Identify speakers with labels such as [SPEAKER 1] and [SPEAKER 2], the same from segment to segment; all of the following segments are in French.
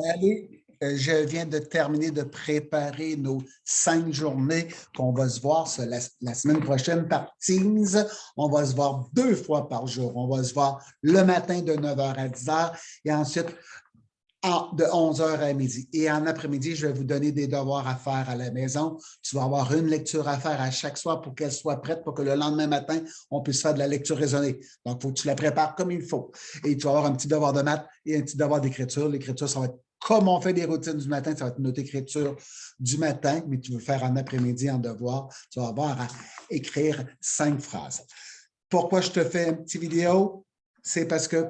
[SPEAKER 1] Allez, je viens de terminer de préparer nos 5 journées qu'on va se voir la semaine prochaine par Teams. On va se voir 2 fois par jour. On va se voir le matin de 9 h à 10 h et ensuite de 11 h à midi. Et en après-midi, je vais vous donner des devoirs à faire à la maison. Tu vas avoir une lecture à faire à chaque soir pour qu'elle soit prête pour que le lendemain matin, on puisse faire de la lecture raisonnée. Donc, il faut que tu la prépares comme il faut. Et tu vas avoir un petit devoir de maths et un petit devoir d'écriture. L'écriture, ça va être comme on fait des routines du matin, ça va être notre écriture du matin, mais tu veux faire en après-midi en devoir. Tu vas avoir à écrire 5 phrases. Pourquoi je te fais une petite vidéo? C'est parce que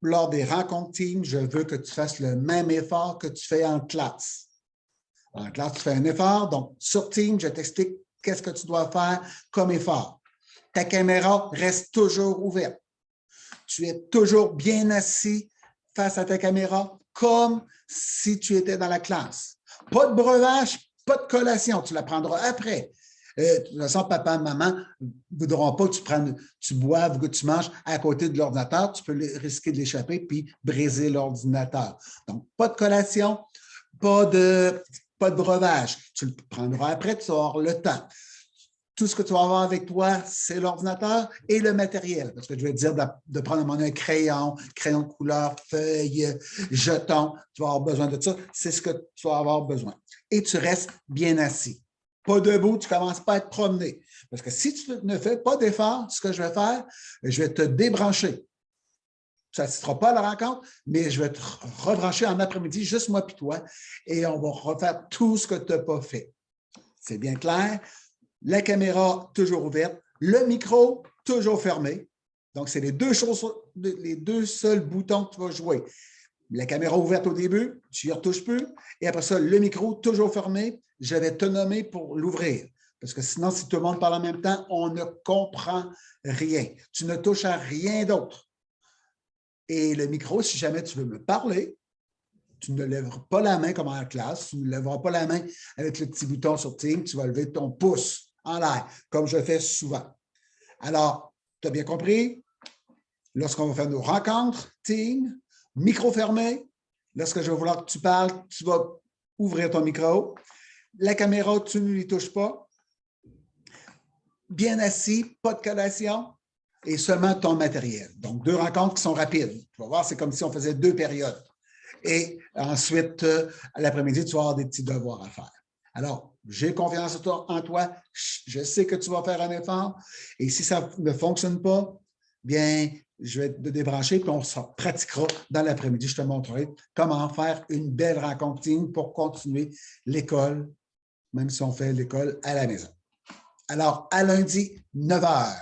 [SPEAKER 1] lors des rencontres team, je veux que tu fasses le même effort que tu fais en classe. En classe, tu fais un effort. Donc, sur Teams, je t'explique qu'est-ce que tu dois faire comme effort. Ta caméra reste toujours ouverte. Tu es toujours bien assis face à ta caméra, comme si tu étais dans la classe. Pas de breuvage, pas de collation. Tu la prendras après. De toute façon, papa et maman ne voudront pas que tu boives ou que tu manges à côté de l'ordinateur. Tu peux risquer de l'échapper puis briser l'ordinateur. Donc, pas de collation, pas de breuvage. Tu le prendras après, tu auras le temps. Tout ce que tu vas avoir avec toi, c'est l'ordinateur et le matériel. Parce que je vais te dire de prendre un crayon de couleur, feuille, jeton. Tu vas avoir besoin de ça. C'est ce que tu vas avoir besoin. Et tu restes bien assis. Pas debout, tu ne commences pas à te promener. Parce que si tu ne fais pas d'effort, ce que je vais faire, je vais te débrancher. Ça ne sera pas à la rencontre, mais je vais te rebrancher en après-midi, juste moi et toi, et on va refaire tout ce que tu n'as pas fait. C'est bien clair? La caméra toujours ouverte, le micro toujours fermé. Donc, c'est les deux seuls boutons que tu vas jouer. La caméra ouverte au début, tu n'y retouches plus. Et après ça, le micro toujours fermé. Je vais te nommer pour l'ouvrir. Parce que sinon, si tout le monde parle en même temps, on ne comprend rien. Tu ne touches à rien d'autre. Et le micro, si jamais tu veux me parler, tu ne lèveras pas la main comme en classe, tu ne lèveras pas la main avec le petit bouton sur Teams, tu vas lever ton pouce en l'air, comme je fais souvent. Alors, tu as bien compris? Lorsqu'on va faire nos rencontres, Teams, micro fermé, lorsque je vais vouloir que tu parles, tu vas ouvrir ton micro. La caméra, tu ne lui touches pas. Bien assis, pas de collation et seulement ton matériel. Donc, 2 rencontres qui sont rapides. Tu vas voir, c'est comme si on faisait 2 périodes. Et ensuite, à l'après-midi, tu vas avoir des petits devoirs à faire. Alors, j'ai confiance en toi. Je sais que tu vas faire un effort. Et si ça ne fonctionne pas, bien, je vais te débrancher puis on se pratiquera dans l'après-midi. Je te montrerai comment faire une belle rencontre team pour continuer l'école, même si on fait l'école à la maison. Alors, à lundi, 9 h.